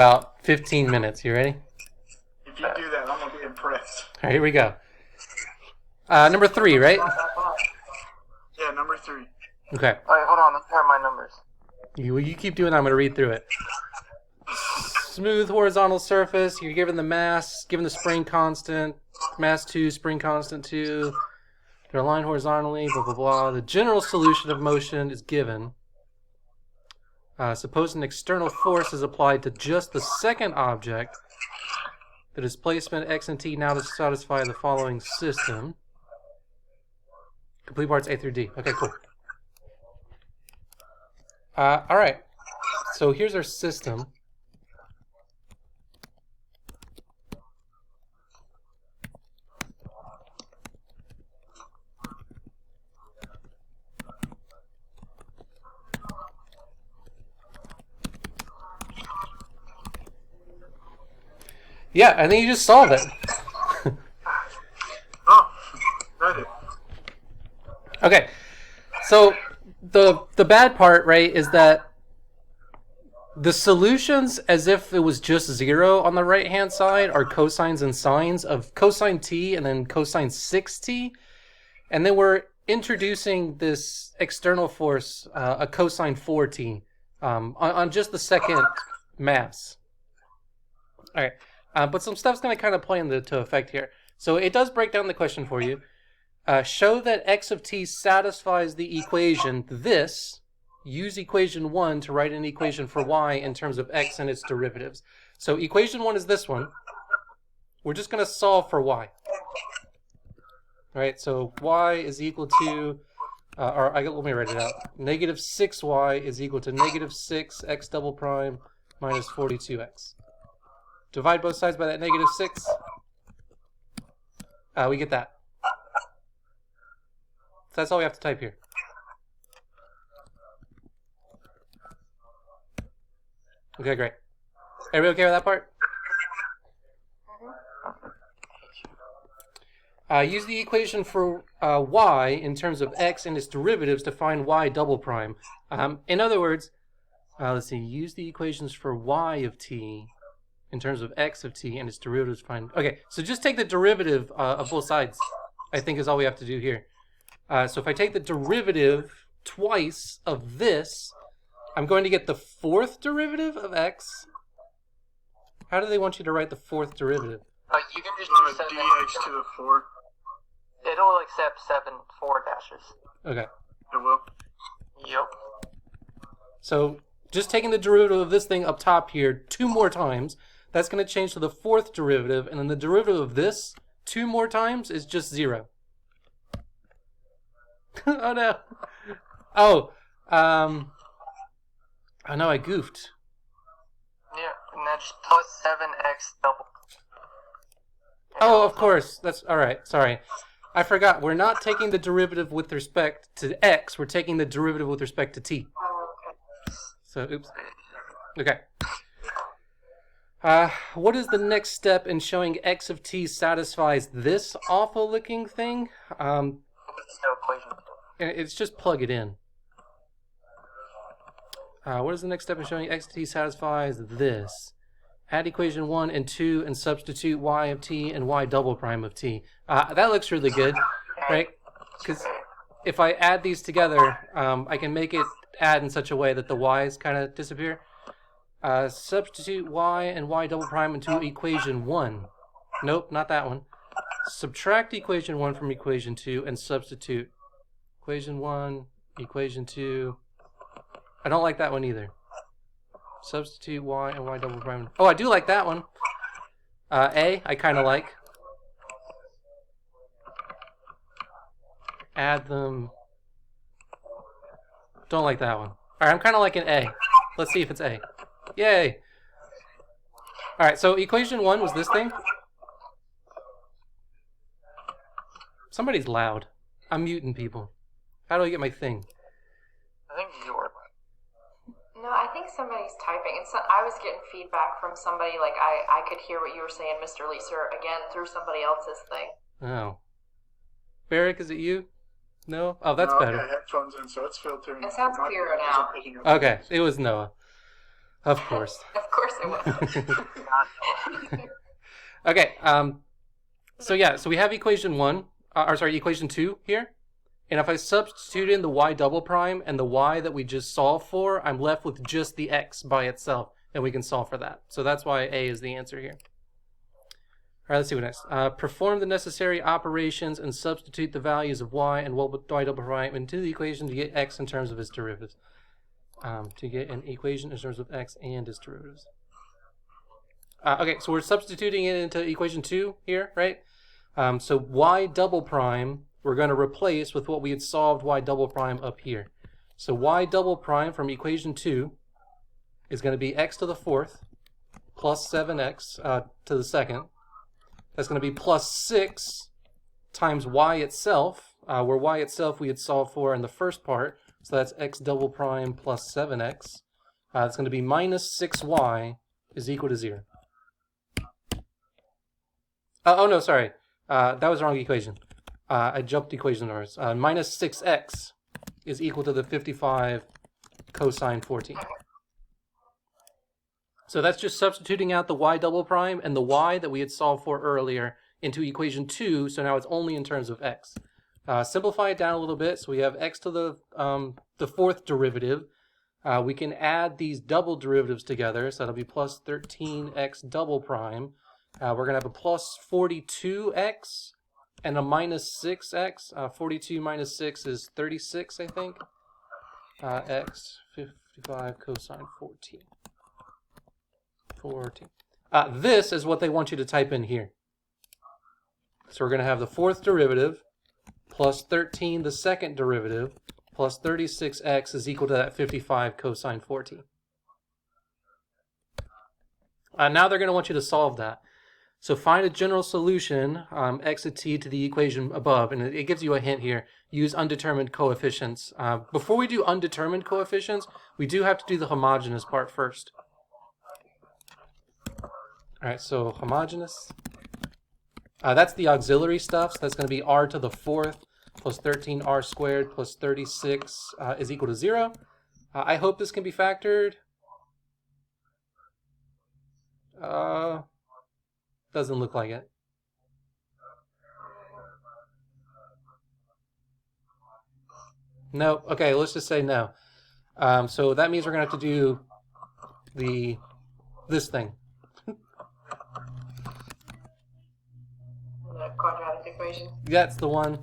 about 15 minutes. You ready? If you do that, I'm gonna be impressed. All right, here we go. Number 3, right? Yeah, number 3. Okay. Alright, hold on. Let's have my numbers. You keep doing that. I'm going to read through it. Smooth horizontal surface. You're given the mass, given the spring constant, mass 2, spring constant 2. They're aligned horizontally, blah, blah, blah. The general solution of motion is given. Suppose an external force is applied to just the second object. The displacement x and t now to satisfy the following system. Complete parts A through D. Okay, cool. Alright. So here's our system. Yeah, I think you just solve it. Oh, ready. Okay, so the bad part, right, is that the solutions, as if it was just 0 on the right-hand side, are cosines and sines of cosine t and then cosine 6t. And then we're introducing this external force, a cosine 4t, on just the second mass. All right. But some stuff's going to kind of play into effect here. So it does break down the question for you. Show that x of t satisfies the equation this. Use equation 1 to write an equation for y in terms of x and its derivatives. So equation 1 is this one. We're just going to solve for y. All right, so y is equal to, let me write it out. Negative 6y is equal to negative 6x double prime minus 42x. Divide both sides by that negative 6. We get that. So that's all we have to type here. Okay, great. Everybody okay with that part? Use the equation for y in terms of x and its derivatives to find y double prime. In other words, let's see, use the equations for y of t in terms of x of t and its derivatives to find... Okay, so just take the derivative of both sides, I think is all we have to do here. So if I take the derivative twice of this, I'm going to get the fourth derivative of x. How do they want you to write the fourth derivative? You can just do 7. dx to the 4. It'll accept 7 4 dashes. Okay. It will. Yep. So just taking the derivative of this thing up top here 2 more times, that's going to change to the fourth derivative, and then the derivative of this 2 more times is just 0. Oh no. Oh, oh no, I goofed. Yeah, and then just plus 7x double. Oh, of course. That's all right. Sorry. I forgot. We're not taking the derivative with respect to x. We're taking the derivative with respect to t. So, oops. Okay. What is the next step in showing x of t satisfies this awful-looking thing? It's no equation. It's just plug it in. What is the next step in showing x of t satisfies this? Add equation 1 and 2 and substitute y of t and y double prime of t. That looks really good, right? Because if I add these together, I can make it add in such a way that the y's kind of disappear. Substitute y and y double prime into equation 1. Nope, not that one. Subtract equation 1 from equation 2 and substitute equation 1, equation 2. I don't like that one either. Substitute y and y double prime. Oh, I do like that one. A, I kind of like. Add them. Don't like that one. All right, I'm kind of liking A. Let's see if it's A. Yay. All right, so equation 1 was this thing. Somebody's loud. I'm muting people. How do I get my thing? I think you're. No, I think somebody's typing. And so, I was getting feedback from somebody, like I could hear what you were saying, Mr. Leeser, again through somebody else's thing. Oh. Barrick, is it you? No? Oh, that's no, better. I got headphones in, so it's filtering. It sounds My clearer phone now. isn't picking up Okay, things. it was Noah. Of course. Of course it will. Okay. So yeah. So we have equation 1. Equation 2 here. And if I substitute in the y double prime and the y that we just solved for, I'm left with just the x by itself, and we can solve for that. So that's why A is the answer here. All right, let's see what next. Perform the necessary operations and substitute the values of y and y double prime into the equation to get x in terms of its derivatives. To get an equation in terms of x and its derivatives. Okay, so we're substituting it into equation 2 here, right? So y double prime, we're going to replace with what we had solved y double prime up here. So y double prime from equation 2 is going to be x to the 4th plus 7x to the 2nd. That's going to be plus 6 times y itself, where y itself we had solved for in the first part. So that's x double prime plus 7x. It's going to be minus 6y is equal to 0. Oh no, sorry. That was the wrong equation. I jumped equation numbers. Minus 6x is equal to the 55 cosine 14. So that's just substituting out the y double prime and the y that we had solved for earlier into equation 2, so now it's only in terms of x. Simplify it down a little bit, so we have x to the 4th derivative. We can add these double derivatives together, so that'll be plus 13x double prime. We're going to have a plus 42x and a minus 6x. 42 minus 6 is 36, I think. X, 55 cosine 14. This is what they want you to type in here. So we're going to have the 4th derivative plus 13, the 2nd derivative, plus 36x is equal to that 55 cosine 14. Now they're going to want you to solve that. So find a general solution, x of t to the equation above, and it gives you a hint here. Use undetermined coefficients. Before we do undetermined coefficients, we do have to do the homogeneous part first. All right, so homogeneous. That's the auxiliary stuff, so that's going to be r to the 4th plus 13r squared plus 36 is equal to 0. I hope this can be factored. Doesn't look like it. No. Okay, let's just say no. So that means we're going to have to do this thing. The quadratic equation. That's the one.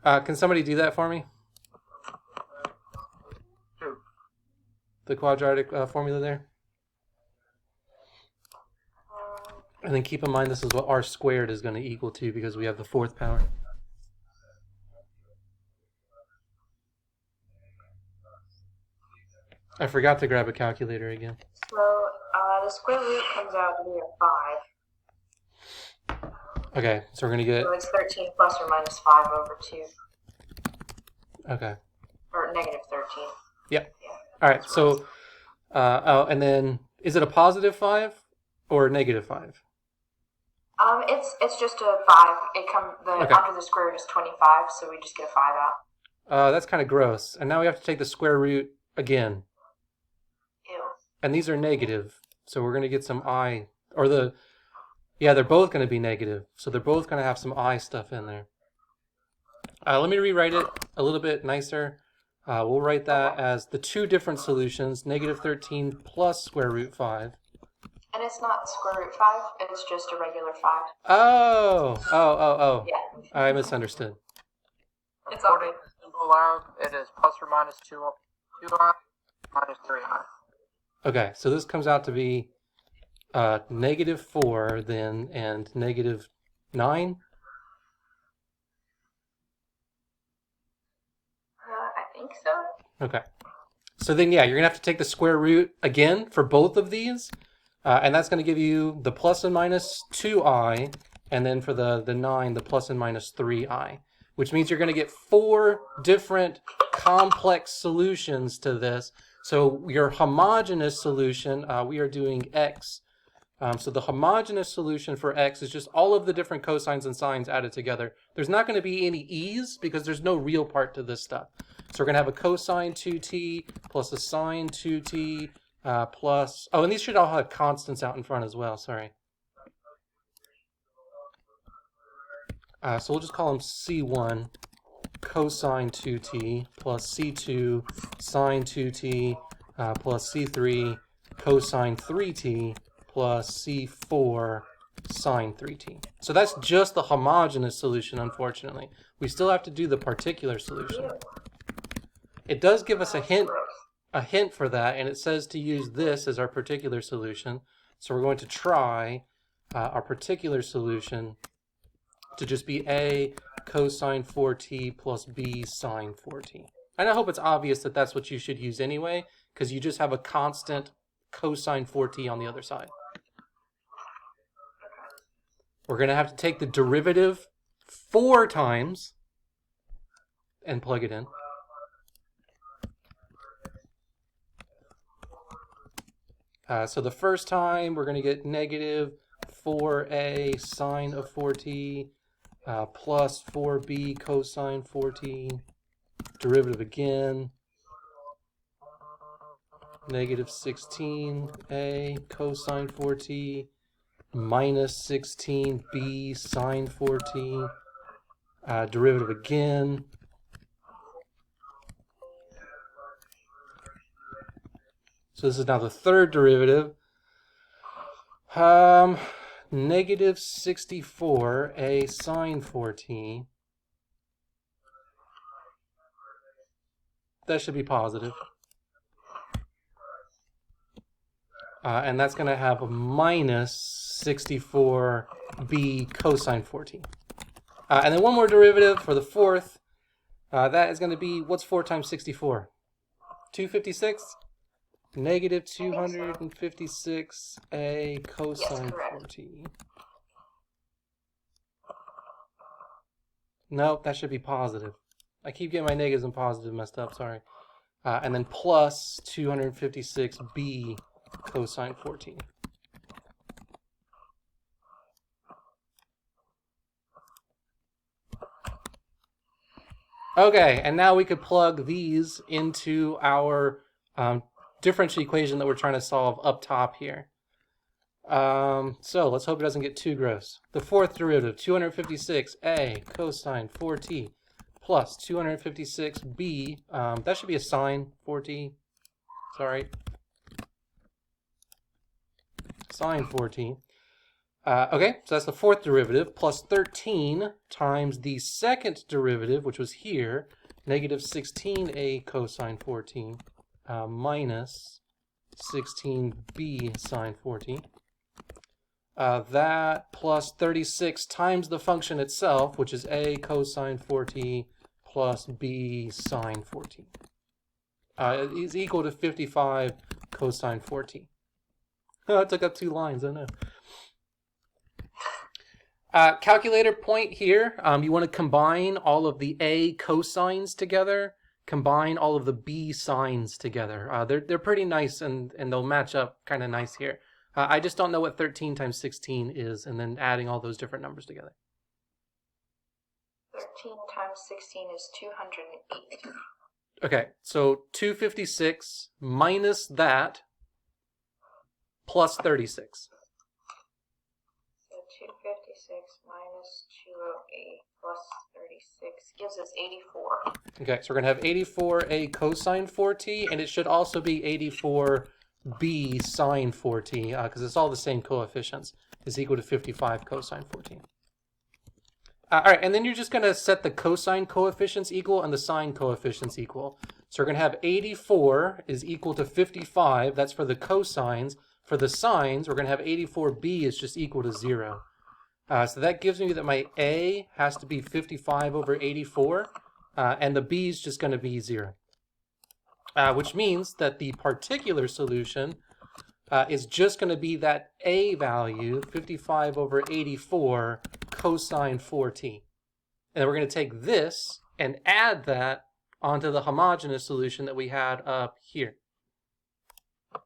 Can somebody do that for me? Who? The quadratic formula there. And then keep in mind this is what r squared is going to equal to because we have the 4th power. I forgot to grab a calculator again. So the square root comes out to be a 5. Okay, so we're going to get... So it's 13 plus or minus 5 over 2. Okay. Or negative 13. Yep. Yeah. All right, so... and then, is it a positive 5 or a negative 5? It's just a 5. Okay. After the square root is 25, so we just get a 5 out. That's kind of gross. And now we have to take the square root again. Ew. And these are negative, so we're going to get some I, or they're both going to be negative, so they're both going to have some I stuff in there. Let me rewrite it a little bit nicer. We'll write that as the two different solutions, negative 13 plus square root 5. And it's not square root 5, it's just a regular 5. Oh. Yeah. I misunderstood. It's all According to the symbol out, it is plus or minus 2i minus 3i. Okay, so this comes out to be negative 4 then, and negative 9. I think so. Okay. So then, yeah, you're going to have to take the square root again for both of these. And that's going to give you the plus and minus 2i, and then for the 9, the plus and minus 3i, which means you're going to get 4 different complex solutions to this. So your homogeneous solution, we are doing x So the homogeneous solution for x is just all of the different cosines and sines added together. There's not going to be any e's because there's no real part to this stuff. So we're going to have a cosine 2t plus a sine 2t plus... Oh, and these should all have constants out in front as well. Sorry. So we'll just call them C1 cosine 2t plus C2 sine 2t plus C3 cosine 3t plus C4 sine 3t. So that's just the homogeneous solution, unfortunately. We still have to do the particular solution. It does give us a hint for that, and it says to use this as our particular solution. So we're going to try our particular solution to just be a cosine 4t plus b sine 4t. And I hope it's obvious that that's what you should use anyway, because you just have a constant cosine 4t on the other side. We're going to have to take the derivative 4 times and plug it in. So the first time we're going to get negative 4a sine of 4t plus 4b cosine 4t. Derivative again. Negative 16a cosine 4t minus 16b sine 4t. Derivative again. So this is now the third derivative. Negative 64a sine 4t. That should be positive. And that's going to have a minus 64b cosine 4t. And then one more derivative for the fourth. That is going to be, what's 4 times 64? 256? Negative 256a cosine 4t. Nope, that should be positive. I keep getting my negatives and positives messed up, sorry. And then plus 256b cosine 4t. Okay, and now we could plug these into our differential equation that we're trying to solve up top here. So let's hope it doesn't get too gross. The fourth derivative, 256a cosine 4t plus 256b, that should be a sine 4t, sorry, sine 4t. Okay, so that's the fourth derivative, plus 13 times the second derivative, which was here, negative 16a cosine 4t. Minus 16b sine 4t. That plus 36 times the function itself, which is a cosine 4t plus b sine 4t. Is equal to 55 cosine 4t. Oh, I took up 2 lines, I know. Calculator point here, you want to combine all of the a cosines together. Combine all of the b sines together. They're pretty nice and they'll match up kind of nice here. I just don't know what 13 times 16 is, and then adding all those different numbers together. 13 times 16 is 208. Okay, so 256 minus that plus 36. So 256 minus 208 plus 36 gives us 84. Okay, so we're going to have 84a cosine 4t, and it should also be 84b sine 4t, because it's all the same coefficients, is equal to 55 cosine 4t. All right, and then you're just going to set the cosine coefficients equal and the sine coefficients equal. So we're going to have 84 is equal to 55, that's for the cosines. For the sines, we're going to have 84b is just equal to 0. So that gives me that my a has to be 55 over 84, and the b is just going to be 0. Which means that the particular solution is just going to be that a value, 55 over 84 cosine 4t. And we're going to take this and add that onto the homogeneous solution that we had up here.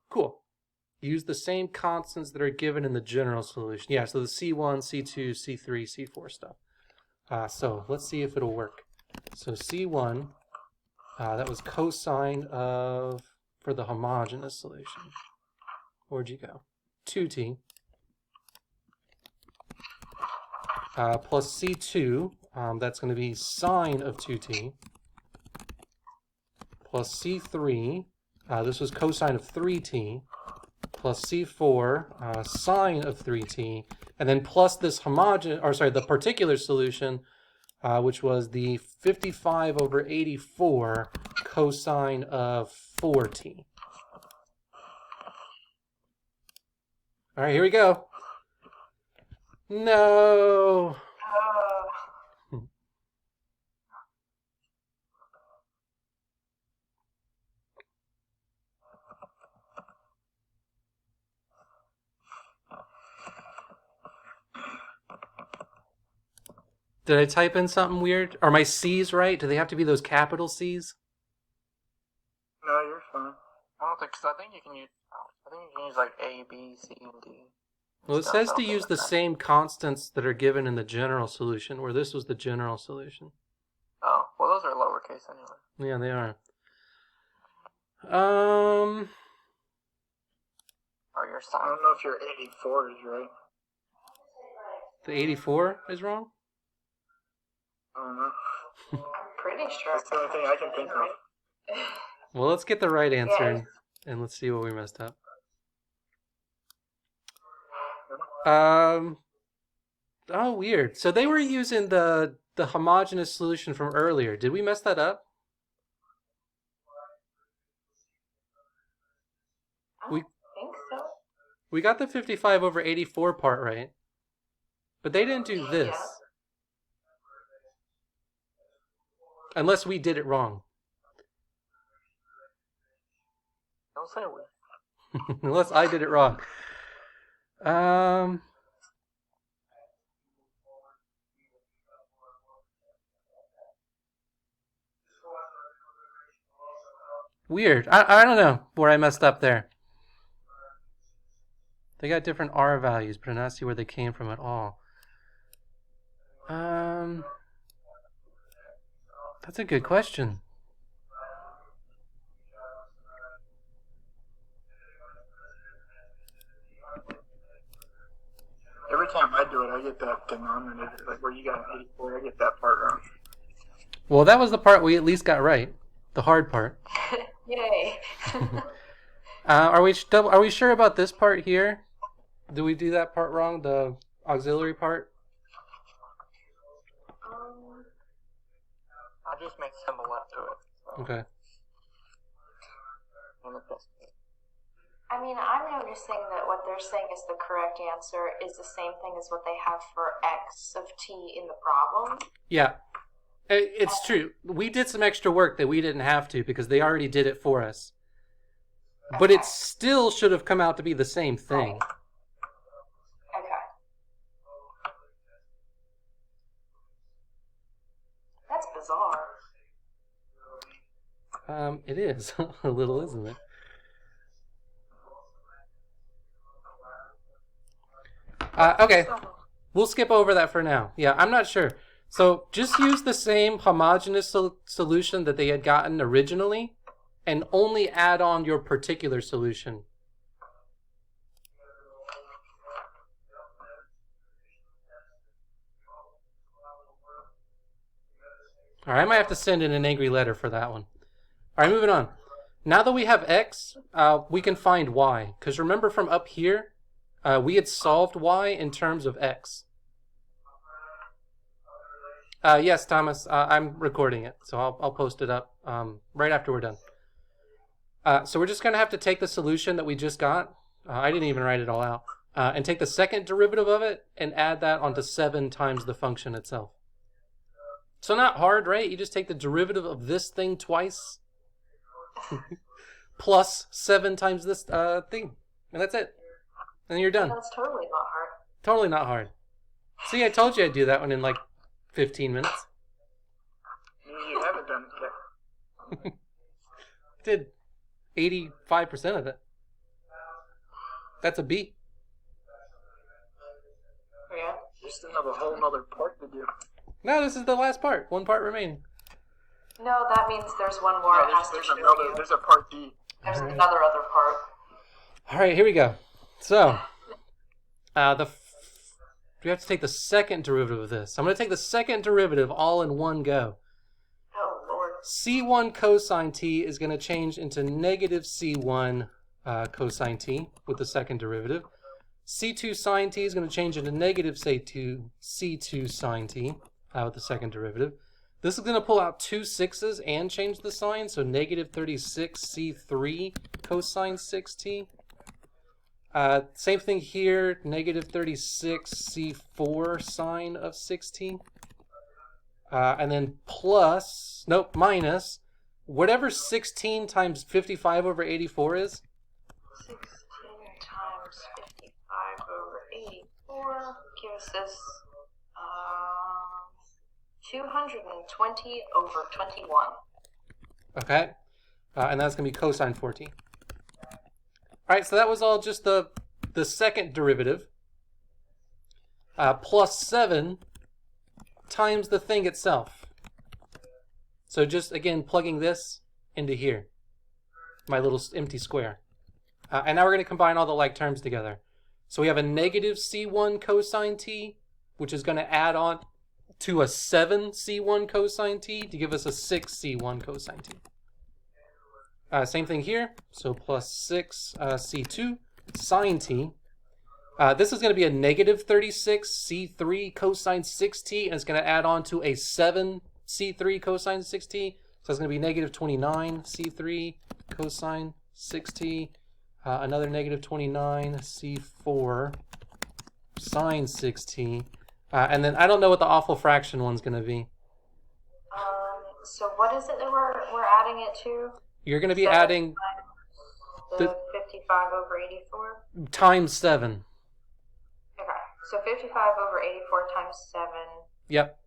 Cool. use the same constants that are given in the general solution. Yeah, so the C1, C2, C3, C4 stuff. So let's see if it'll work. So C1, that was cosine of, for the homogeneous solution. Where'd you go? 2t. Plus C2, that's going to be sine of 2t. Plus C3, this was cosine of 3t. Plus C4, sine of 3t. And then plus this the particular solution, which was the 55 over 84 cosine of 4t. All right, here we go. No. Did I type in something weird? Are my C's right? Do they have to be those capital C's? No, you're fine. I don't think so. I think you can use like A, B, C, and D. Well, it says to use the same constants that are given in the general solution, where this was the general solution. Oh, well, those are lowercase anyway. Yeah, they are. Or your I sign. don't know if your 84 is right. The 84 is wrong? I don't know. I'm pretty sure. That's the only thing I can think of. Well, let's get the right answer Yeah. and let's see what we messed up. Oh, weird. So they were using the homogeneous solution from earlier. Did we mess that up? I We- don't think so. We got the 55 over 84 part right. But they didn't do this. Yeah. Unless we did it wrong. Don't say we. Unless I did it wrong. Weird. I don't know where I messed up there. They got different R values, but I don't see where they came from at all. That's a good question. Every time I do it, I get that denominator, like where you got an 84, I get that part wrong. Well, that was the part we at least got right. The hard part. Yay. Are we sure about this part here? Do we do that part wrong? The auxiliary part? I just make symbol left to it. So. Okay. And it's just- I mean, I'm noticing that what they're saying is the correct answer is the same thing as what they have for x of t in the problem. Yeah. It's true. We did some extra work that we didn't have to because they already did it for us. But it still should have come out to be the same thing. Okay. That's bizarre. It is a little, isn't it? Okay, we'll skip over that for now. Yeah, I'm not sure. So just use the same homogeneous solution that they had gotten originally and only add on your particular solution. All right, I might have to send in an angry letter for that one. All right, moving on. Now that we have x, we can find y. Because remember from up here, we had solved y in terms of x. Yes, Thomas, I'm recording it, so I'll post it up right after we're done. So we're just going to have to take the solution that we just got. I didn't even write it all out. And take the second derivative of it and add that onto 7 times the function itself. So not hard, right? You just take the derivative of this thing twice plus 7 times this thing. And that's it. And you're done. That's totally not hard. Totally not hard. See, I told you I'd do that one in like 15 minutes. You haven't done it yet. Did 85% of it. That's a B. Yeah. You still have a whole nother part to do. No, this is the last part. One part remaining. No, that means there's one more. No, it has there's to show another. you. There's a part B. There's Alright. another other part. All right, here we go. So, we have to take the second derivative of this. I'm going to take the second derivative all in one go. Oh Lord. C1 cosine t is going to change into negative C1 cosine t with the second derivative. C2 sine t is going to change into negative C2 sine t with the second derivative. This is going to pull out two 6's and change the sign, so negative 36 C3 cosine 6t. Same thing here, negative 36 C4 sine of 6t. And then minus, whatever 16 times 55 over 84 is. 16 times 55 over 84 gives us 220 over 21. Okay, and that's going to be cosine 4t. All right, so that was all just the second derivative. Plus 7 times the thing itself. So just, again, plugging this into here, my little empty square. And now we're going to combine all the like terms together. So we have a negative C1 cosine t, which is going to add on to a 7 C1 cosine t to give us a 6 C1 cosine t. Same thing here, so plus 6 C2 sine t. This is going to be a negative 36 C3 cosine 6t, and it's going to add on to a 7 C3 cosine 6t. So it's going to be negative 29 C3 cosine 6t. Another negative 29 C4 sine 6t. And then I don't know what the awful fraction one's going to be. So what is it that we're adding it to? You're going to be 7 adding times the 55 over 84? times 7. Okay, so 55 over 84 times 7 Yep.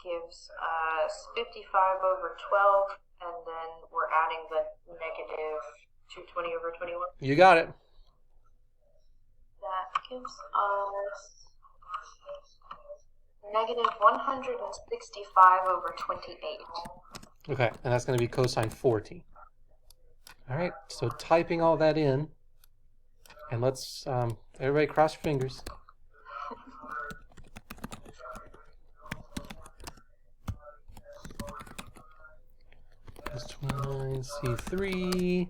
gives us 55 over 12, and then we're adding the negative 220 over 21. You got it. That gives us negative 165 over 28. Okay, and that's going to be cosine 4t. All right, so typing all that in, and let's, everybody cross your fingers. Plus 29 C3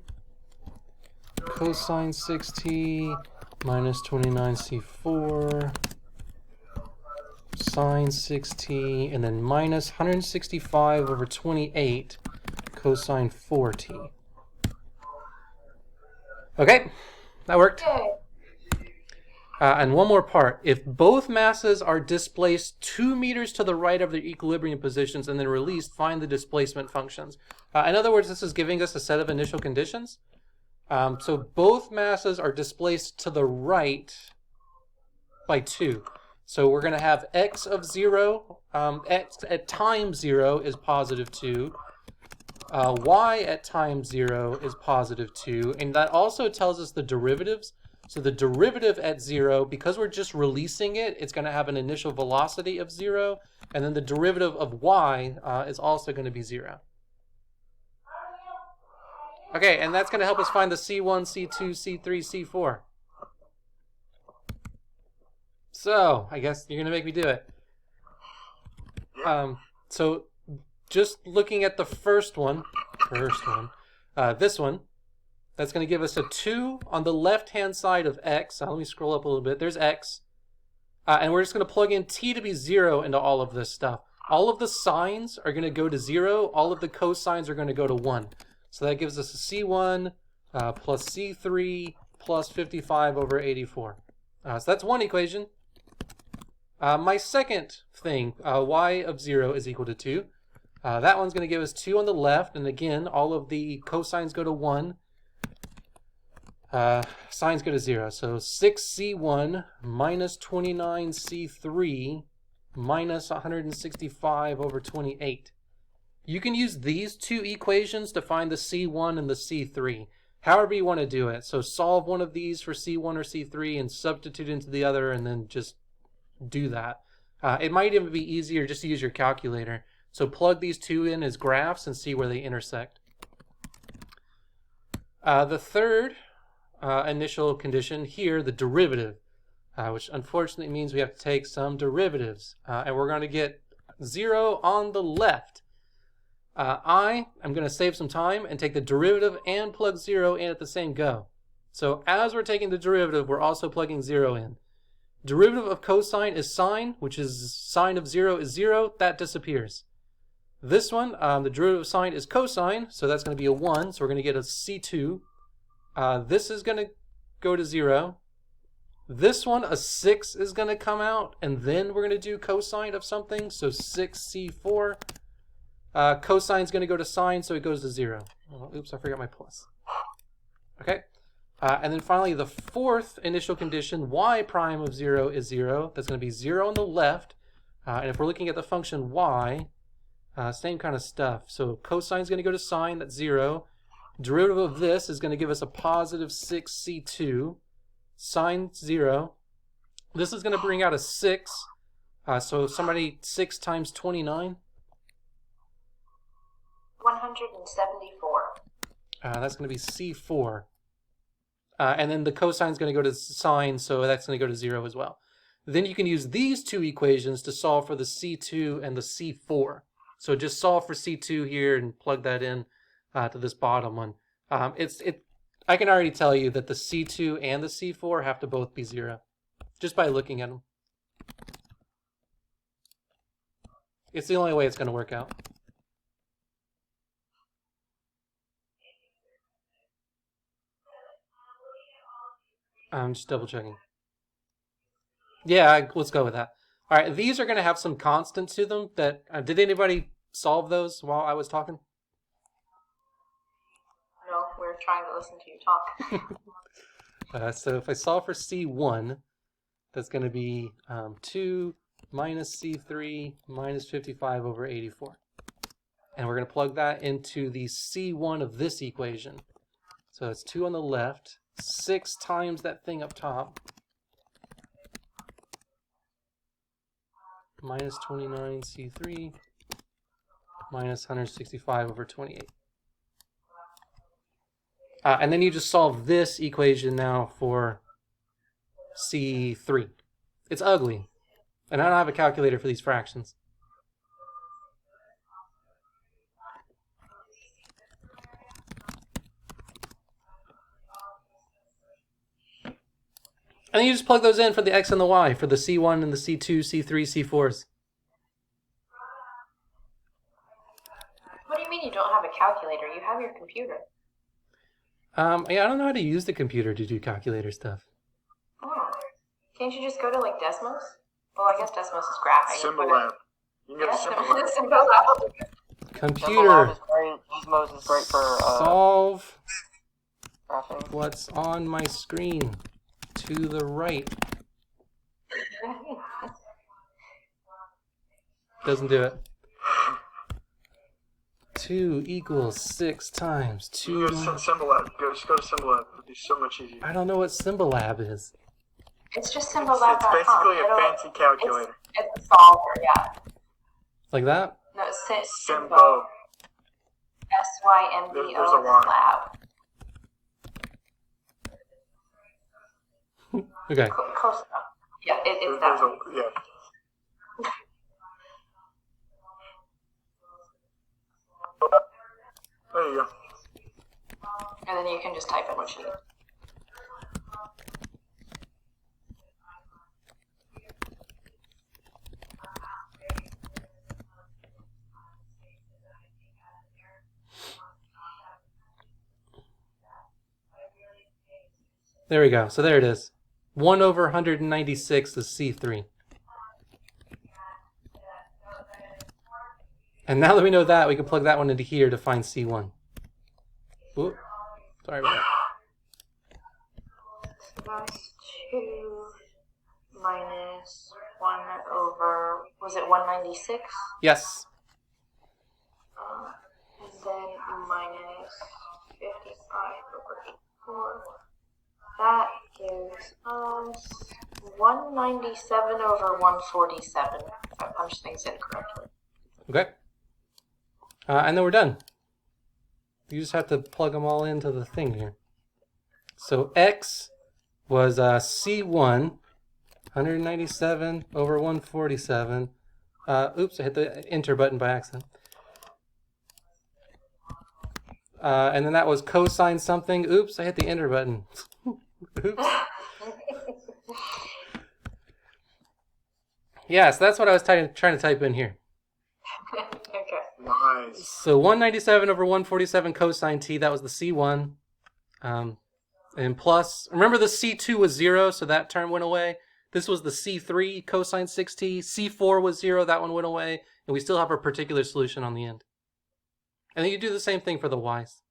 cosine 6t minus 29 C4 sine 6t, and then minus 165 over 28 cosine 4t. Okay, that worked. Yay! And one more part. If both masses are displaced 2 meters to the right of their equilibrium positions and then released, find the displacement functions. In other words, this is giving us a set of initial conditions. So both masses are displaced to the right by 2. So we're going to have x of 0, x at time 0 is positive 2. Y at time 0 is positive 2. And that also tells us the derivatives. So the derivative at 0, because we're just releasing it, it's going to have an initial velocity of 0. And then the derivative of y is also going to be 0. Okay, and that's going to help us find the C1, C2, C3, C4. So, I guess you're going to make me do it. So, just looking at the first one, this one, that's going to give us a 2 on the left-hand side of x. Let me scroll up a little bit. There's x. And we're just going to plug in t to be 0 into all of this stuff. All of the sines are going to go to 0. All of the cosines are going to go to 1. So that gives us a C1 plus C3 plus 55 over 84. So that's one equation. My second thing, y of 0 is equal to 2. That one's going to give us 2 on the left. And again, all of the cosines go to 1. Sines go to 0. So 6C1 minus 29C3 minus 165 over 28. You can use these two equations to find the C1 and the C3. however you want to do it. So solve one of these for C1 or C3 and substitute into the other and then just do that. It might even be easier just to use your calculator. So plug these two in as graphs and see where they intersect. The third initial condition here, the derivative, which unfortunately means we have to take some derivatives. And we're going to get 0 on the left. I'm going to save some time and take the derivative and plug 0 in at the same go. So as we're taking the derivative, we're also plugging 0 in. Derivative of cosine is sine, which is sine of 0 is 0. That disappears. This one, the derivative of sine is cosine, so that's going to be a 1. So we're going to get a C2. This is going to go to 0. This one, a 6 is going to come out, and then we're going to do cosine of something, so 6C4. Cosine is going to go to sine, so it goes to 0. Oh, oops, I forgot my plus. Okay. And then finally, the fourth initial condition, y prime of 0 is 0. That's going to be 0 on the left. And if we're looking at the function y, same kind of stuff. So cosine is going to go to sine, that's 0. Derivative of this is going to give us a positive 6c2. Sine 0. This is going to bring out a 6. So somebody, 6 times 29. 174. That's going to be C4. And then the cosine is going to go to sine, so that's going to go to 0 as well. Then you can use these two equations to solve for the C2 and the C4. So just solve for C2 here and plug that in to this bottom one. I can already tell you that the C2 and the C4 have to both be 0, just by looking at them. It's the only way it's going to work out. I'm just double checking. Yeah, let's go with that. All right, these are going to have some constants to them. That did anybody solve those while I was talking? No, we're trying to listen to you talk. So if I solve for C1, that's going to be 2 minus C3 minus 55 over 84. And we're going to plug that into the C1 of this equation. So it's 2 on the left, 6 times that thing up top, minus 29 C3 minus 165 over 28. And then you just solve this equation now for C3. It's ugly. And I don't have a calculator for these fractions. And then you just plug those in for the x and the y, for the C1 and the C2, C3, C4s. What do you mean you don't have a calculator? You have your computer. Yeah, I don't know how to use the computer to do calculator stuff. Oh. Can't you just go to like Desmos? Well, I guess Desmos is graphing. Symbolab. You can get a Symbolab. Symbolab. Computer, Gizmos is great for solve graphing. what's on my screen to the right. Doesn't do it. 2 equals 6 times 2. You go to Symbolab. Just go to Symbolab. It'll be so much easier. I don't know what Symbolab is. It's just It's Symbolab.com. basically a fancy calculator. It's a solver, yeah. Like that? No, it's Symbo. Symbo. There's a SYMBO lot. lab. Okay. Close enough. Yeah, it's There's that one. yeah. There you go. And then you can just type in what you need. There we go. So there it is. 1 over 196 is C3. And now that we know that, we can plug that one into here to find C1. Oop. Sorry about that. So that's 2 minus 1 over, was it 196? Yes. And then minus 55 over 8. X plus 197 over 147. I punched things in correctly. Okay. And then we're done. You just have to plug them all into the thing here. So X was C1, 197 over 147. Oops, I hit the enter button by accident. And then that was cosine something. Oops, I hit the enter button. Oops. Yeah, so that's what I was trying to type in here. Okay. Nice. So 197 over 147 cosine t, that was the C1. And plus, remember the C2 was 0, so that term went away. This was the C3 cosine 6t. C4 was 0, that one went away. And we still have a particular solution on the end. And then you do the same thing for the y's.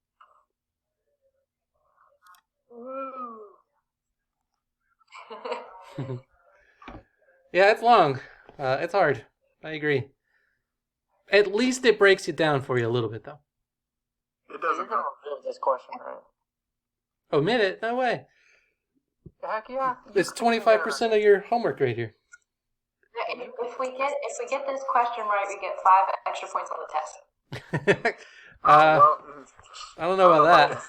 Yeah, it's long. It's hard. I agree. At least it breaks it down for you a little bit, though. It You're doesn't gonna remove this question, right? Omit it? No way. Heck yeah. It's 25% of your homework right here. Yeah, if we get this question right, we get 5 extra points on the test. well, I don't know about that.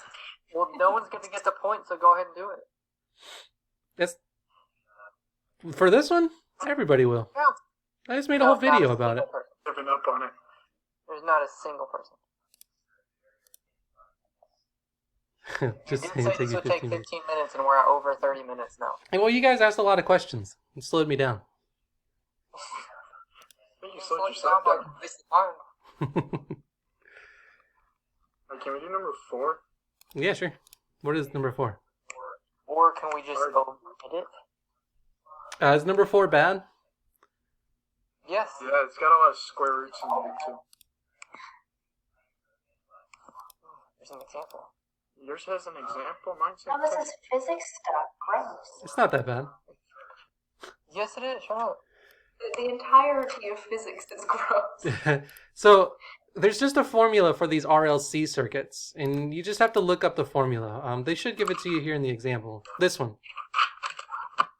Well, no one's gonna get the point, so go ahead and do it. Yes. For this one, everybody will. Yeah. I just made a whole video about it. giving up on it. There's not a single person. Just You saying, did say take this you would take 15 minutes. 15 minutes, and we're at over 30 minutes now. Hey, well, you guys asked a lot of questions. It slowed me down. I think you Slow slowed it yourself down down. by wasting time. Can we do number 4? Yeah, sure. What is number 4? Or can we just omit it? Is number 4 bad? Yes. Yeah, it's got a lot of square roots in there too. There's an example. Yours has an example, mine says. Oh, this is physics stuff. Gross. It's not that bad. Yes, it is. Shut up. The entirety of physics is gross. So there's just a formula for these RLC circuits, and you just have to look up the formula. They should give it to you here in the example. This one.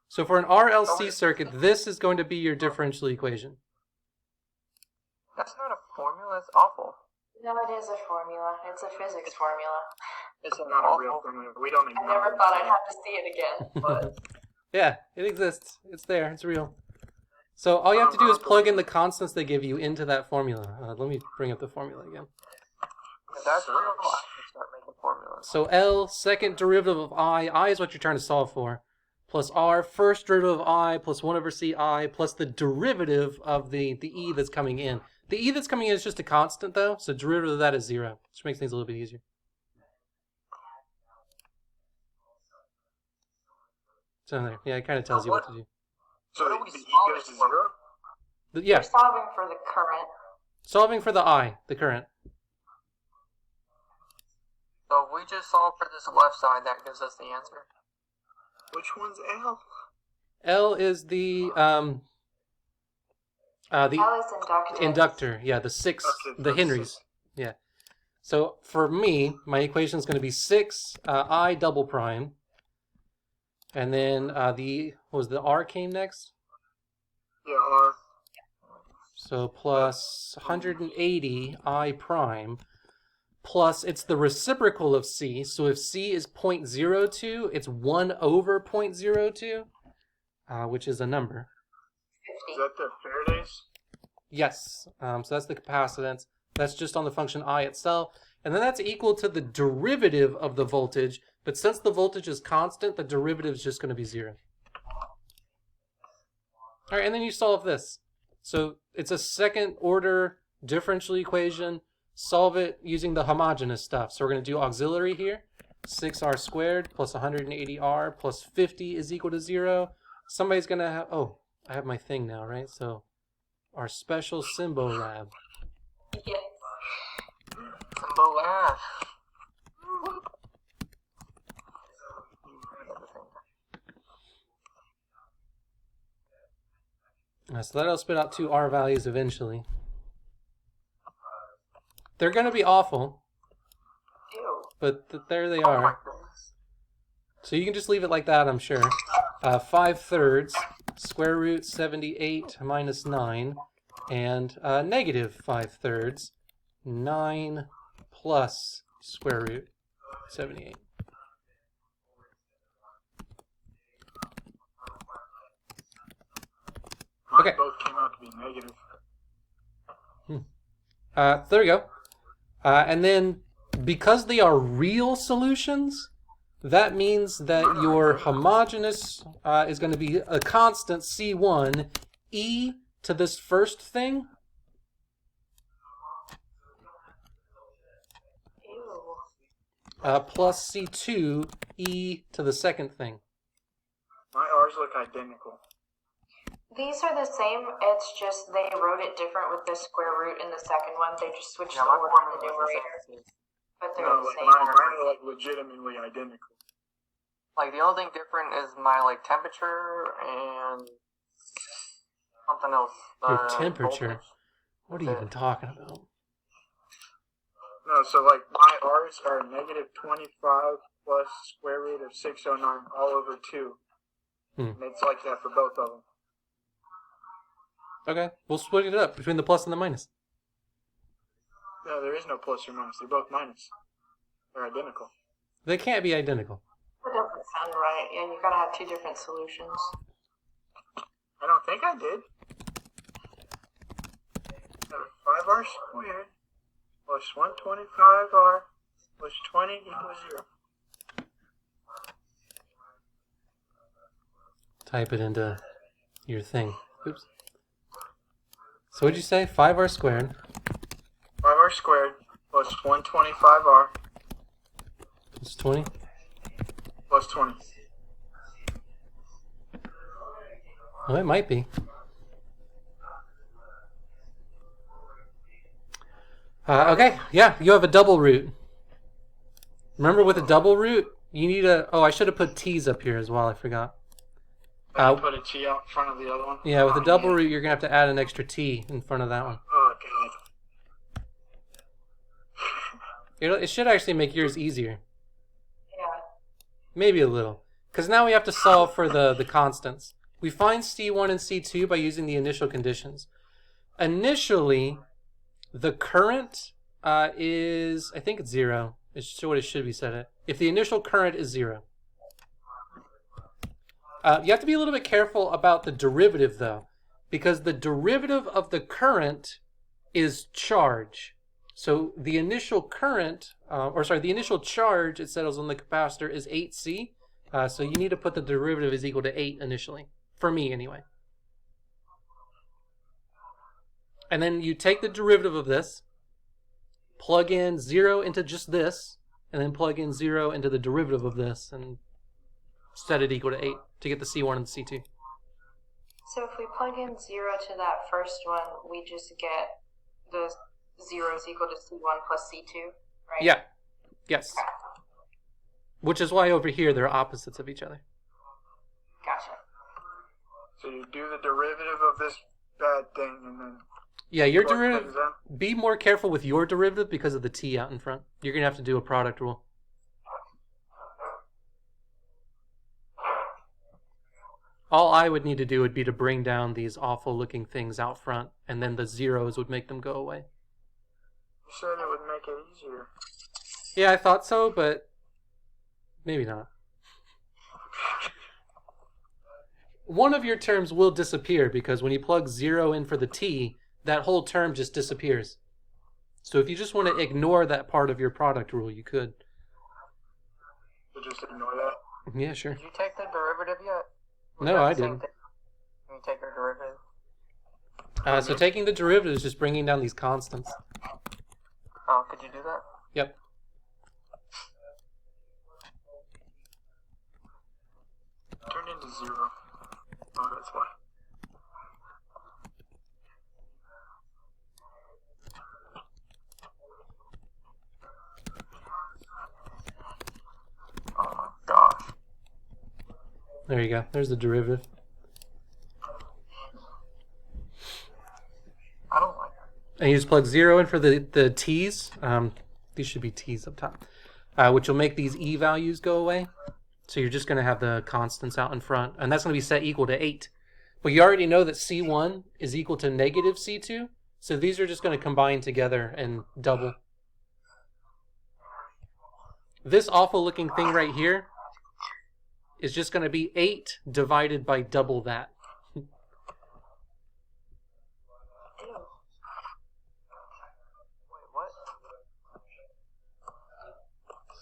So for an RLC circuit, this is going to be your differential equation. That's not a formula. It's awful. No, it is a formula. It's a physics formula. It's Not a real formula. We don't even I know. never thought I'd have to see it again, but Yeah, it exists. It's there. It's real. So all you have to do is plug in the constants they give you into that formula. Let me bring up the formula again. That's real. I can start making formulas. So L, second derivative of I is what you're trying to solve for, plus R, first derivative of I, plus 1 over CI, plus the derivative of the E that's coming in. The E that's coming in is just a constant, though, so derivative of that is 0, which makes things a little bit easier. So there, yeah, it kind of tells you what to do. So What are we the E solving goes to for? 0? Yeah, we're solving for the current. solving for the I, the current. So if we just solve for this left side, that gives us the answer. Which one's L? L is the L is inductance. inductor, yeah, the 6, Okay, the that's Henrys. Yeah. So for me, my equation is going to be 6 I double prime. And then what was the R came next? Yeah, R. So plus 180 I prime. Plus it's the reciprocal of C. So if C is 0.02, it's 1 over 0.02, which is a number. Is that the Faraday's? Yes. So that's the capacitance. That's just on the function I itself. And then that's equal to the derivative of the voltage. But since the voltage is constant, the derivative is just going to be 0. All right, and then you solve this. So it's a second order differential equation. Solve it using the homogeneous stuff. So we're going to do auxiliary here. 6r squared plus 180r plus 50 is equal to 0. Somebody's going to have... Oh, I have my thing now, right? So our special Symbo lab. Yes. Combo laugh. So that'll spit out 2 R values eventually. They're going to be awful, Ew. but there they Oh my are. goodness. So you can just leave it like that, I'm sure. 5/3 square root 78 minus 9, and negative 5/3 9 plus square root 78. Mine Okay. both came out to be negative. There we go. And then, because they are real solutions, that means that your homogeneous is going to be a constant C1 e to this first thing. Ew. Plus C2 e to the second thing. My R's look identical. These are the same, it's just they wrote it different with the square root in the second one. They just switched Yeah, the my order formula of the was the numerator. same. But they're No, the like same. mine are like legitimately identical. Like the only thing different is my like temperature and something else. Your temperature? voltage. What are you even talking about? No, so like my R's are negative 25 plus square root of 609 all over 2. And it's like that for both of them. Okay, we'll split it up between the plus and the minus. No, there is no plus or minus. They're both minus. They're identical. They can't be identical. That doesn't sound right. Yeah, you gotta have two different solutions. I don't think I did. 5R squared plus 125R plus 20 equals 0. Type it into your thing. Oops. So what'd you say? 5R squared 5R squared plus 125R plus 20? plus 20. Well, it might be. Okay, yeah, you have a double root. Remember with a double root, you need a... Oh, I should have put t's up here as well, I forgot. Put a T out in front of the other one. Yeah, with a Oh, double man. root, you're going to have to add an extra t in front of that one. Oh, God. It should actually make yours easier. Yeah. Maybe a little. Because now we have to solve for the constants. We find C1 and C2 by using the initial conditions. Initially, the current is, I think it's 0. It's what it should be set at. If the initial current is 0. You have to be a little bit careful about the derivative, though. Because the derivative of the current is charge. So the initial current, the initial charge it settles on the capacitor is 8C. So you need to put the derivative is equal to 8 initially. For me, anyway. And then you take the derivative of this, plug in 0 into just this, and then plug in 0 into the derivative of this, and set it equal to 8 to get the C1 and the C2. So if we plug in 0 to that first one, we just get the 0 is equal to C1 plus C2, right? Yeah. Yes. Which is why over here they're opposites of each other. Gotcha. So you do the derivative of this bad thing and then... Yeah, your plug derivative... things in. Be more careful with your derivative because of the t out in front. You're going to have to do a product rule. All I would need to do would be to bring down these awful looking things out front, and then the zeros would make them go away. You said it would make it easier. Yeah, I thought so, but maybe not. One of your terms will disappear because when you plug 0 in for the t, that whole term just disappears. So if you just want to ignore that part of your product rule, you could. So just ignore that. Yeah, sure. Did you take the derivative yet? Was No, that I the same didn't. thing? Can you take your derivative? So taking the derivative is just bringing down these constants. Oh, could you do that? Yep. Turned into 0. Oh, that's why. Oh my gosh. There you go. There's the derivative. I don't like that. And you just plug 0 in for the t's. These should be t's up top. Which will make these e values go away. So you're just going to have the constants out in front, and that's going to be set equal to 8. But you already know that C1 is equal to negative C2, so these are just going to combine together and double. This awful looking thing right here is just going to be 8 divided by double that.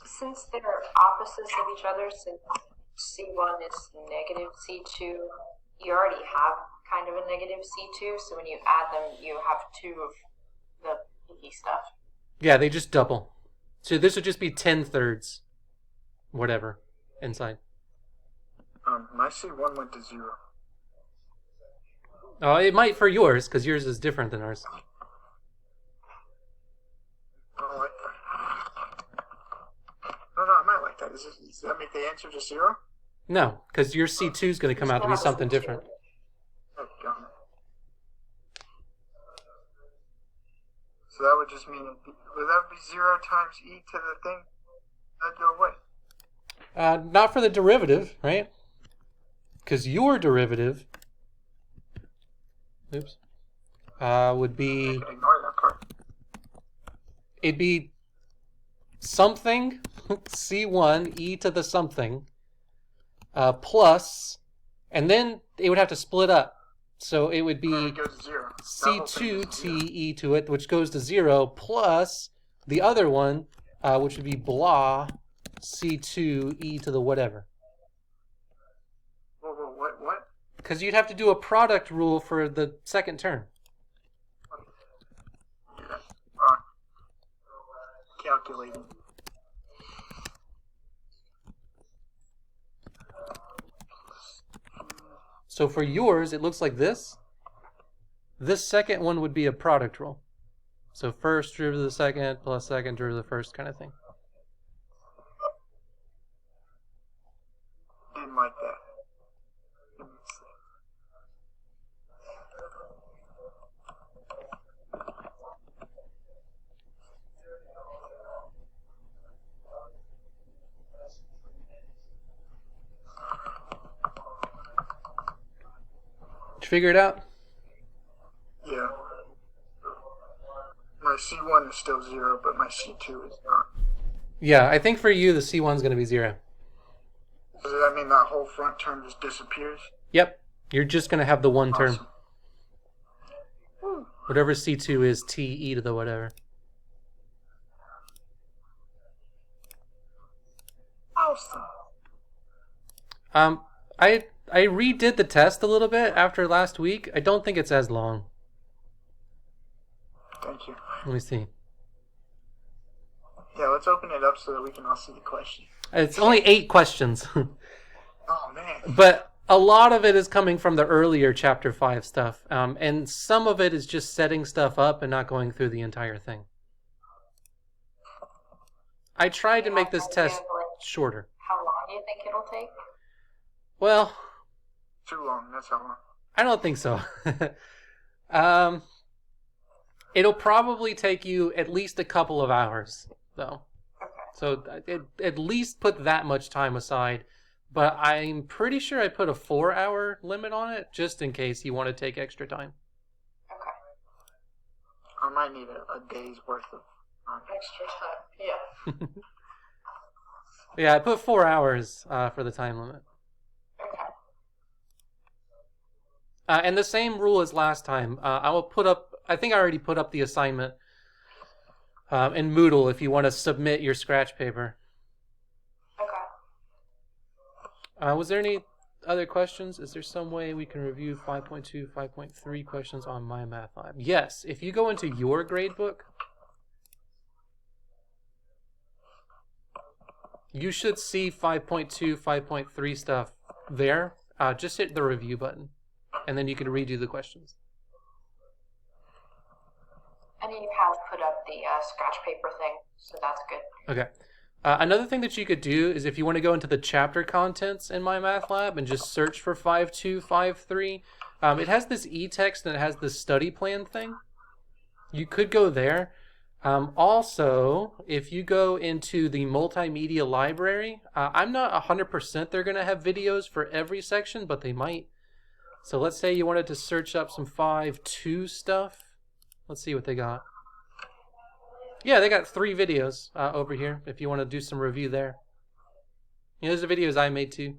Since they're opposites of each other, since C1 is negative C2, you already have kind of a negative C2, so when you add them, you have 2 of the picky stuff. Yeah, they just double. So this would just be 10/3, whatever, inside. My C1 went to 0. Oh, it might for yours, because yours is different than ours. No, I might like that. Does that make the answer just 0? No, because your C2 is going to come out to be something different. Oh, got it. So that would just mean, would that be 0 times e to the thing? That'd go away. Not for the derivative, right? Because your derivative, would be, I can ignore that part. it'd be something, C1, e to the something, plus, and then it would have to split up. So it would be It goes to 0. C2 t e to it, which goes to 0, plus the other one, which would be blah C2 e to the whatever. Whoa, what? Because you'd have to do a product rule for the second term. Calculating. So for yours, it looks like this. This second one would be a product rule. So first derivative of the second plus second derivative of the first kind of thing. Didn't like that. Did you figure it out? Yeah. My C1 is still 0, but my C2 is not. Yeah, I think for you, the C1 is going to be 0. Does that mean that whole front term just disappears? Yep. You're just going to have the one term. Awesome. Whatever C2 is, t e to the whatever. Awesome. I redid the test a little bit after last week. I don't think it's as long. Thank you. Let me see. Yeah, let's open it up so that we can all see the question. It's only 8 questions. Oh, man. But a lot of it is coming from the earlier chapter 5 stuff. And some of it is just setting stuff up and not going through the entire thing. I tried to make this test shorter. How long do you think it'll take? Well, Too long, that's how long. I don't think so. It'll probably take you at least a couple of hours, though. Okay. So at least put that much time aside. But I'm pretty sure I put a 4-hour limit on it, just in case you want to take extra time. Okay. I might need a day's worth of Extra time. Yeah. Yeah, I put 4 hours for the time limit. Okay. And the same rule as last time. I will put up, I think I already put up the assignment in Moodle if you want to submit your scratch paper. Okay. Was there any other questions? Is there some way we can review 5.2, 5.3 questions on MyMathLab? Yes, if you go into your gradebook, you should see 5.2, 5.3 stuff there. Just hit the review button, and then you can redo the questions. And you have put up the scratch paper thing, so that's good. Okay. Another thing that you could do is if you want to go into the chapter contents in MyMathLab and just search for 5.2, 5.3, it has this e-text and it has this study plan thing. You could go there. Also, if you go into the multimedia library, I'm not 100% they're going to have videos for every section, but they might. So let's say you wanted to search up some 5.2 stuff. Let's see what they got. Yeah, they got 3 videos over here if you want to do some review there. You know, those are videos I made too.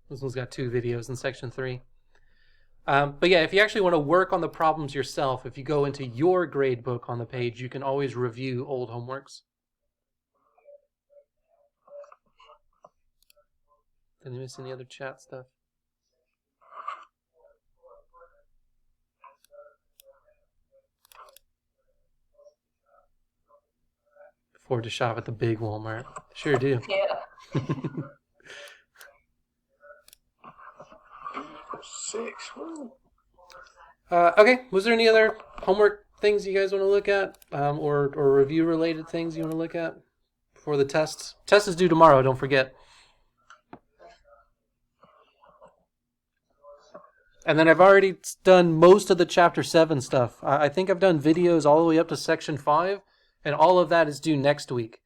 This one's got 2 videos in section 3. But yeah, if you actually want to work on the problems yourself, if you go into your grade book on the page, you can always review old homeworks. Did I miss any other chat stuff? Afford to shop at the big Walmart. Sure do. Yeah. 6. Woo. Okay, was there any other homework things you guys want to look at? Or review related things you want to look at before the tests? Test is due tomorrow, don't forget. And then I've already done most of the chapter 7 stuff. I think I've done videos all the way up to section 5, and all of that is due next week.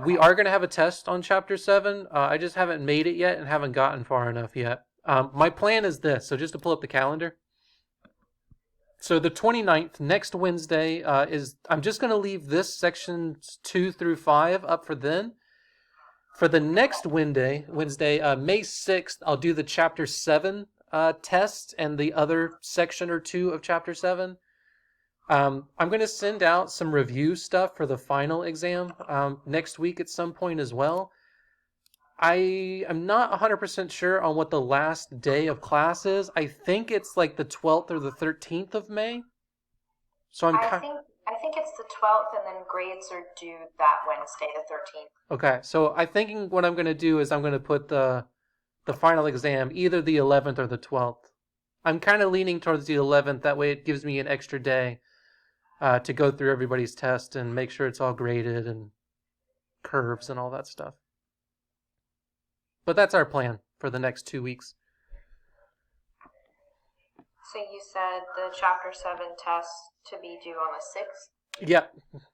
We are going to have a test on chapter 7. I just haven't made it yet and haven't gotten far enough yet. My plan is this, so just to pull up the calendar. So the 29th, next Wednesday, I'm just going to leave this sections 2 through 5 up for then. For the next Wednesday, May 6th, I'll do the chapter 7 test and the other section or 2 of chapter 7. I'm going to send out some review stuff for the final exam next week at some point as well. I am not 100% sure on what the last day of class is. I think it's like the 12th or the 13th of May. So I think it's the 12th, and then grades are due that Wednesday, the 13th. Okay, so I'm thinking what I'm going to do is I'm going to put the final exam either the 11th or the 12th. I'm kind of leaning towards the 11th. That way it gives me an extra day to go through everybody's test and make sure it's all graded and curves and all that stuff. But that's our plan for the next 2 weeks. So you said the chapter 7 test to be due on the 6th? Yep. Okay.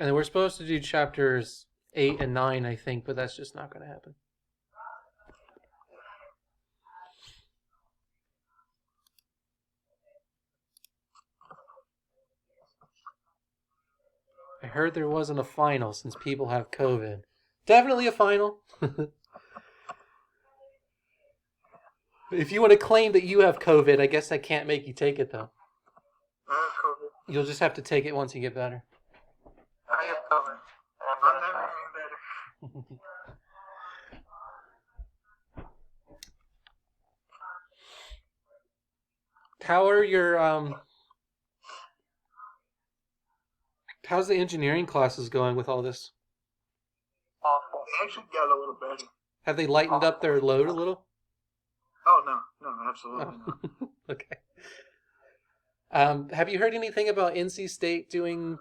And then we're supposed to do chapters 8 and 9, I think, but that's just not going to happen. I heard there wasn't a final since people have COVID. Definitely a final. If you want to claim that you have COVID, I guess I can't make you take it, though. I have COVID. You'll just have to take it once you get better. I have COVID. I'm never getting better. How are your how's the engineering classes going with all this? Awful. It actually got a little better. Have they lightened up their load a little? Oh, no, absolutely not. Okay. Have you heard anything about NC State doing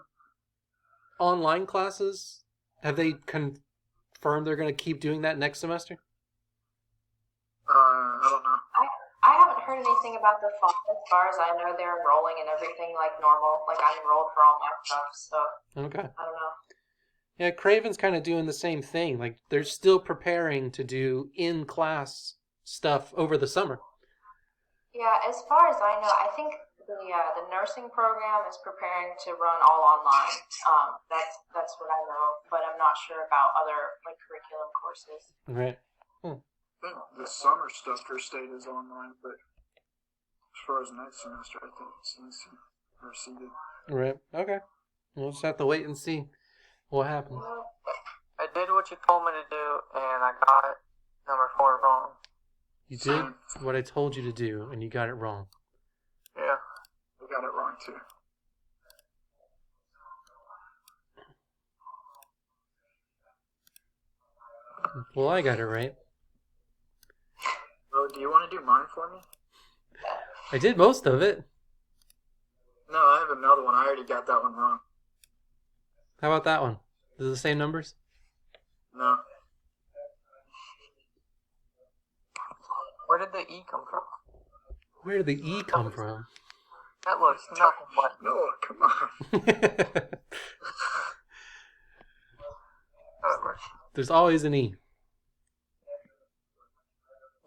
online classes? Have they confirmed they're going to keep doing that next semester? I don't know. I haven't heard anything about the fall. As far as I know, they're enrolling and everything like normal. Like I'm enrolled for all my stuff, so Okay. I don't know. Yeah, Craven's kind of doing the same thing. Like they're still preparing to do in-class stuff over the summer. Yeah, as far as I know, I think the nursing program is preparing to run all online. That's what I know, but I'm not sure about other like curriculum courses. Right. I think the summer stuff for state is online, but as far as next semester, I think it's seated. Right. Okay. We'll just have to wait and see what happens. I did what you told me to do, and I got number 4 wrong. You did what I told you to do, and you got it wrong. Yeah. I got it wrong, too. Well, I got it right. Well, do you want to do mine for me? I did most of it. No, I have another one. I already got that one wrong. How about that one? Is it the same numbers? No. Where did the E come from? Where did the E come from? That looks nothing but. No, come on. There's always an E.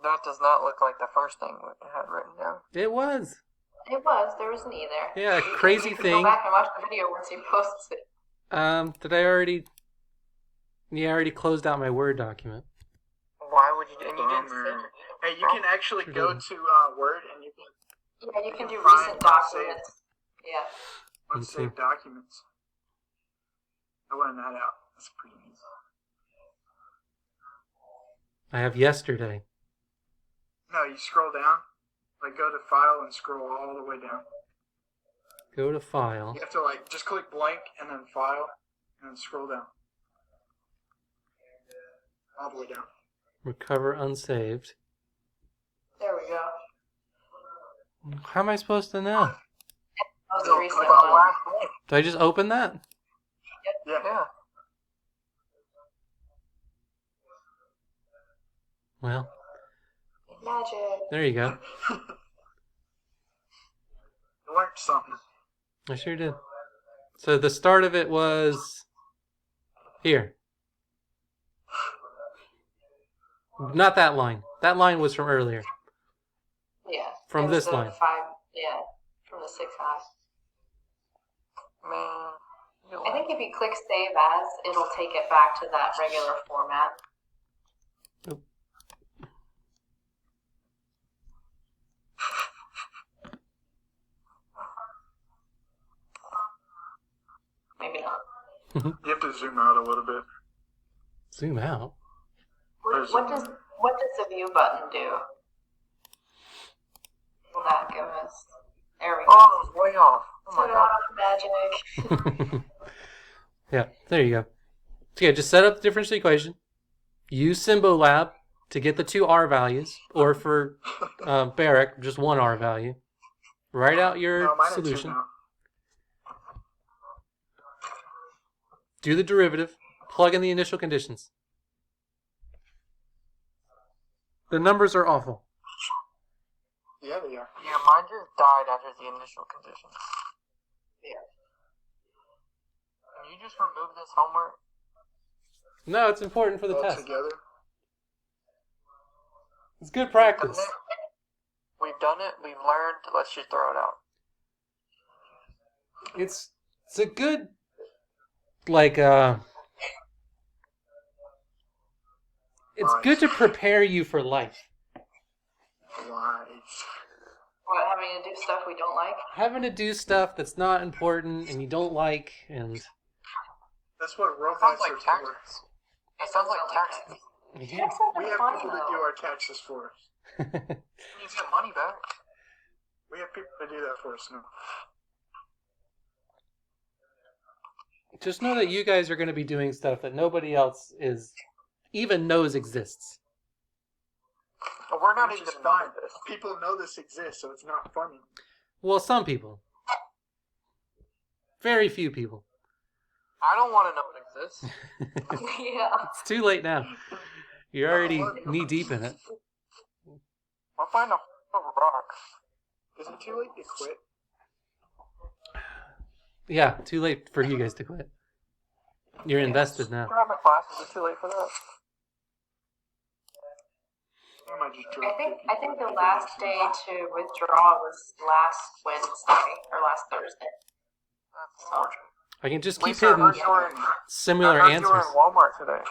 That does not look like the first thing we had written down. It was. It was. There was an E there. Yeah, crazy you can thing. Go back and watch the video once he posts it. Did I already... Yeah, I already closed out my Word document. Why would you? And you didn't Bummer. save it. Hey, you can actually go to Word and you can Yeah, you can do find recent documents. Yeah. unsaved documents. I learned that out. That's pretty easy. I have yesterday. No, you scroll down. Like, go to File and scroll all the way down. Go to File. You have to, like, just click blank and then File and then scroll down. All the way down. Recover unsaved. There we go. How am I supposed to know? Most No, recent click on the one. last link. Do I just open that? Yeah. Yeah. Well, Magic. there you go. You learned something. I sure did. So the start of it was here. Not that line. That line was from earlier. Yeah. From It was this the line. 5. Yeah. From the 6 high. Man. I think if you click save as, it'll take it back to that regular format. Oop. Maybe not. You have to zoom out a little bit. Zoom out. What does the view button do? Will that give us? There we go. Oh, it was way off. Oh my god. Magic. Yeah, there you go. So yeah, just set up the differential equation. Use Symbolab to get the 2 R values, or for Barak, just 1 R value. Write out your No, mine are two solution. now. Do the derivative. Plug in the initial conditions. The numbers are awful. Yeah, they are. Yeah, mine just died after the initial conditions. Yeah. Can you just remove this homework? No, it's important for the All test. together. It's good practice. We've done it. We've learned. Let's just throw it out. It's a good, like, it's good to prepare you for life. Lies. What, having to do stuff we don't like? Having to do stuff that's not important and you don't like, and That's what It robots sounds are like for. taxes. It sounds like taxes. yeah. It's not We have fun, people to though. do our taxes for us. You need to get money back. We have people to do that for us now. Just know that you guys are going to be doing stuff that nobody else even knows exists. But we're not Which even is going to know fine. this. People know this exists, so it's not funny. Well, some people. Very few people. I don't want to know it exists. Yeah. It's too late now. You're already knee deep in it. I'll find a rock. Is it too late to quit? Yeah, too late for you guys to quit. You're invested now. Grab my classes. It's too late for that. I might just drop I think the last day to withdraw was last Wednesday or last Thursday. That's So unfortunate. I can just keep Lisa, I hitting heard you were in, similar I heard you were in answers. Walmart today.